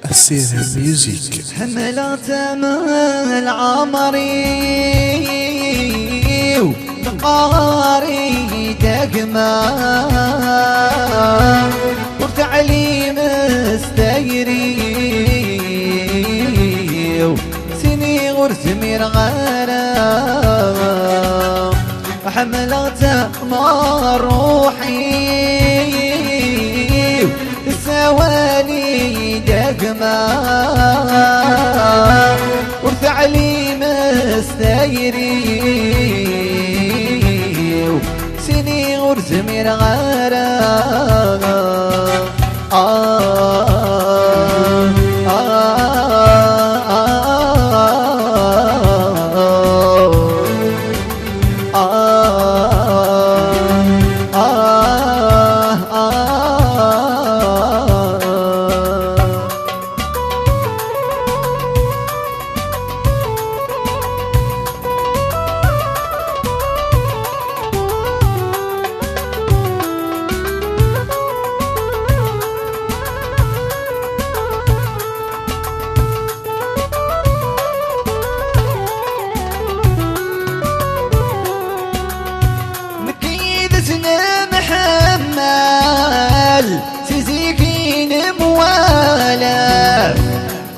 السيرة ميوزيك. حملت امل عمري وقاري دقما وتعليم استيري سني غرسمير غرام حملت امل روحي السوالي دقما وتعليم استيري سني غرزمير غرام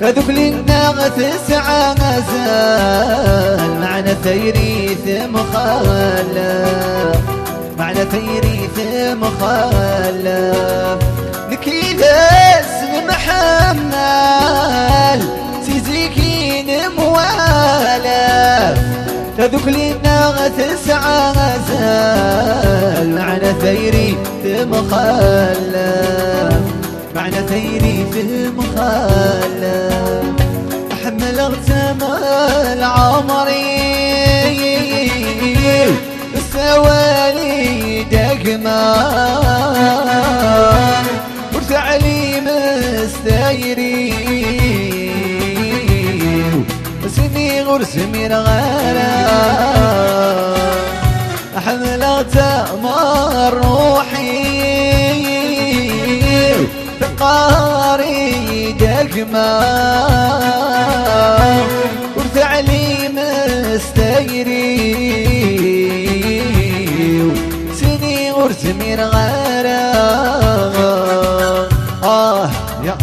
هذوك للنغث سعى غزال معنى تيريث مخالف معنى تيريث مخالف نكيد اسم محمل سيزيكين موالف هذوك للنغث سعى غزال معنى تيريث مخالف معنى ثيري في المخالف أحمل اغتمال عمري السوالي دقما وتعليم استيري سني غرسمير غرام أحمل اغتمال روحي قاري دقما وتعليم استيري سني غرزمير غرام يا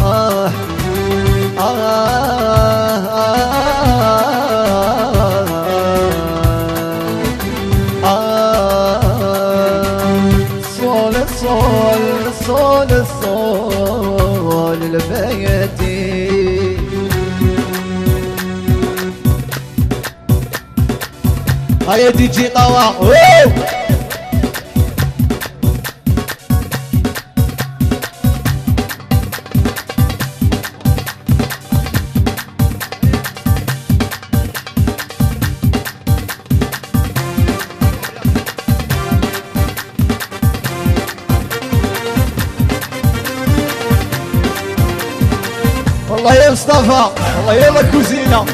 صول صول صول البيتي هيا دي جي طوا والله يا مصطفى والله يا الكوزينة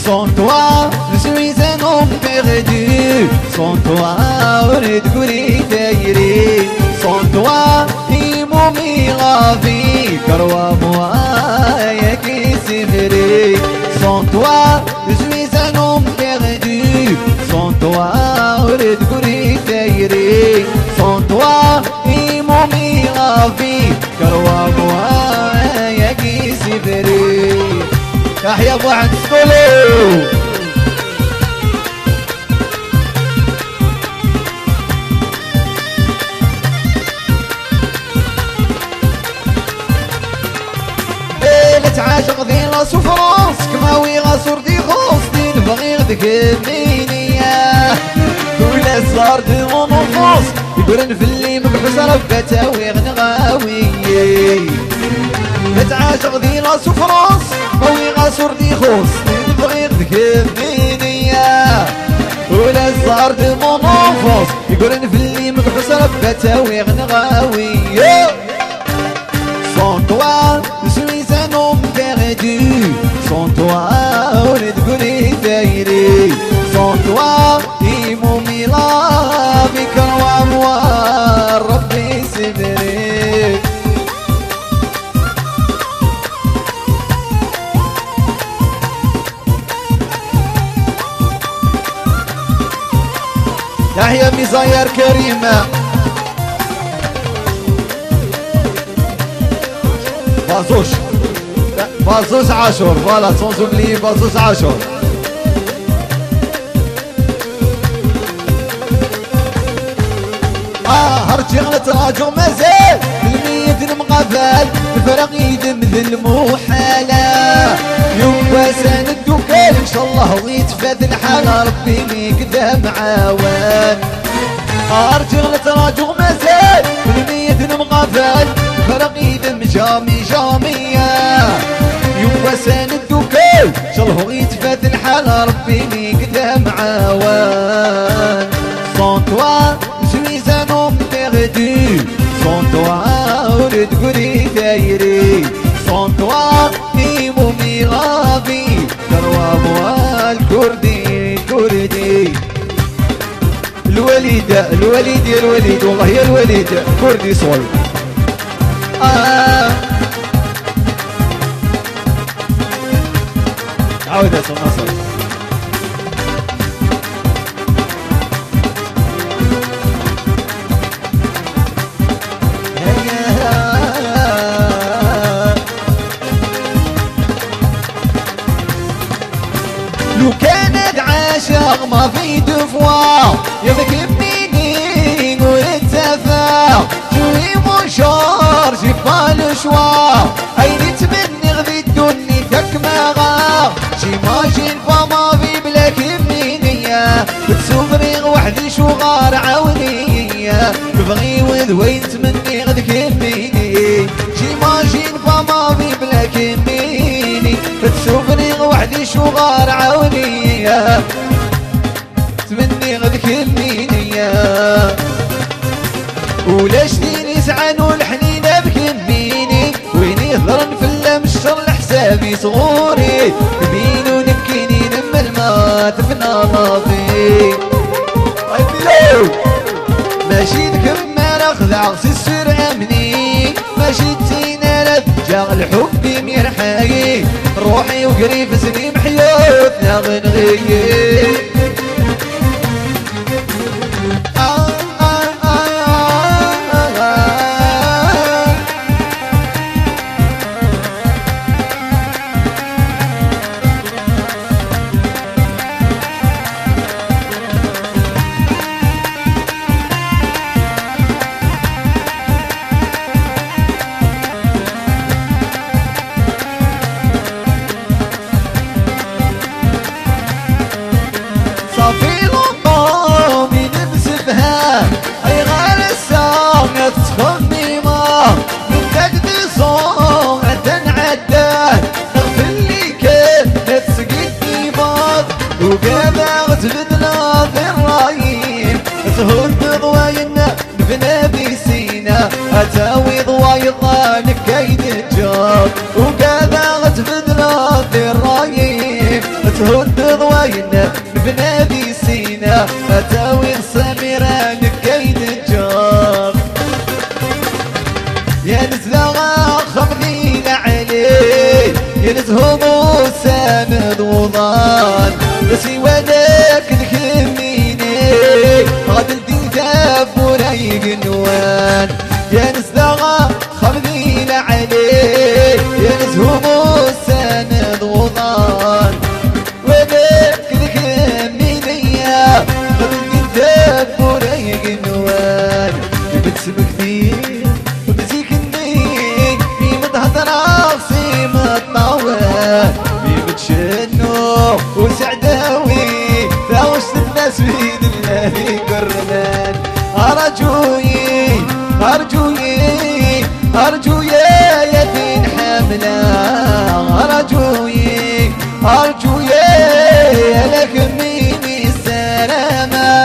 Sans toi, je suis un homme perdu. Sans toi, أريد قولي دايري. Sans toi, ils m'ont mis la vie. Crois-moi, y'a qui c'est vrai. Sans toi, je suis un homme perdu. Sans toi, أريد قولي دايري. Sans toi, ils m'ont mis la vie. Crois-moi, y'a qui c'est vrai. يحيى ابو عند سكولو تعاشق ذي لا سفرانس كماوي غاسور دي خوص دي نبغي غدك مينيا كل الزار دي مونوفوس يقولن في اللي مكبس ربكتاوي غنغاوي تعاشق ذي لا سفرانس كماوي غاسور دي خوص دي نبغي غدك مينيا ولا صارت منوفوس يقولن في اللي مقحوس ربتاوي غنغاوي. Sans toi, je suis un homme perdu. Sans toi, on est dégoûté. Sans toi, ils m'ont mis la vie. Crois-moi, Rabbi, c'est vrai. يحيى مزاير كريمة بازوش بازوش عاشور فوالا sans oublier بازوش عاشور. هرجي غنتراجع مازال الميت المغفل الفرق يدم ذي المحالة. يوم سند دوكال ان شاء الله ويتفاد الحال ربي ليك ذا معاون. هرجي غنتراجع مازال الميت المغفل الفرق يدم جامية. يوم سند دوكال ان شاء الله ويتفاد الحال ربي ليك ذا معاون. Sans toi, je suis un homme perdu. Sans toi, on est dégoûté. Sans toi, ils m'ont mis la vie. Crois-moi, الكردي الوليد والله يا الوليد كردي صول. عودة النصر. لو كانت عاشق ما في دفوة يذكرني ورتفع جوي مشار جيبا الشوار أين تمني غذي الدني تكمغا جيماجين فما في بلا كمينية بتسوفري وحدي شوغار عونية بغي وذوين تمني غذي كميني جيماجين فما في بلا كميني بتسوفري وحدي شوغار عونية تمني غذك النينية. ولاش ديني سعان والحنين بكميني وين يهضرن في اللمشر لحسابي صغوري بين ونبكيني لما الماء تفنى ماضي. ماشي نكمل اخذع السر امني ماشي تينا لفجع الحب مرحاي روحي وقريب سنين حياتنا غنغي. صافي لطو من بسفها اي غال الساعة تخمي ما من تقدي صوغ تنعداه نغفل لي كيف تسقيتني باض وكذا غتبدنا في الرايين تهد ضواينا بنبي سينا اتاوي ضوايضنا لكيد الجار وكذا غتبدنا في الرايين تهد ضواينا بنادي سينا اتاوي الصميرة لكيد الجار. يا نزلغا خمدين عليه يا نزهمو سامد وضان بس وداك الكميني غاد الدين تاف ورايق النوان. يا نزلغا خمدين عليه يا نزهمو سامد وضان وداك الكمينية غاد الدين تاف ورايق النوان. بتسم كثير وبزيك النين في مضهد راسي مطاوة في بتشنو وسعداوي ثاوش الناس بيد الله قربان. أرجوي يا دين حملة أرجوي لك مني السلامة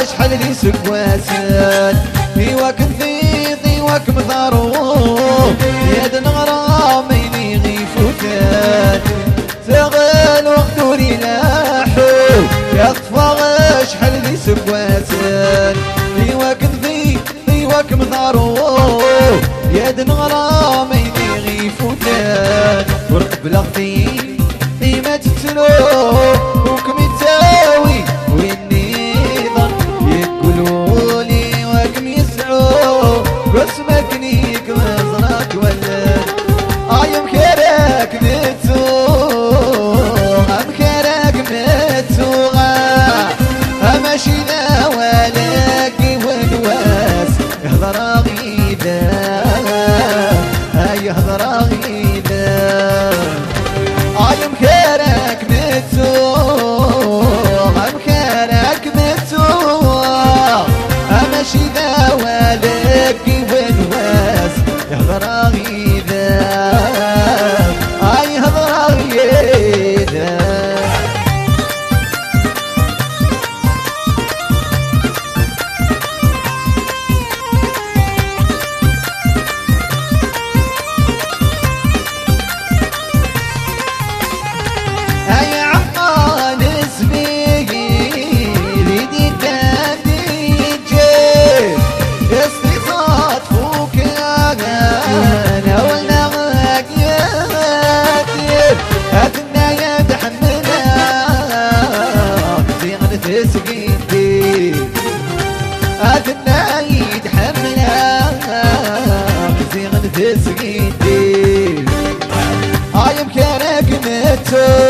شحال لي سكواسن ايواك نفيض ايواك مضروب يا نغراميني غيفوتان ساغل وقتوري لاحو يا طفا شحال لي سكواسن ايواك نفيض ايواك مضروب يا نغراميني غيفوتان ورقب لغتي ما تتلو وكم يتاوي والنظام يقولوا لي وكم يسعوا قسمك نيك مزرك ولد مكرك متو مكرك متو ماشي لا ولاكي والواس يهضر غيدا يهضر غيدا مكرك متو مكرك متو ماشي ذا والك والواس يهضر غيدا يهضر غيدا تسقيتي أثنى يتحملها زين تسقيتي مكانك متو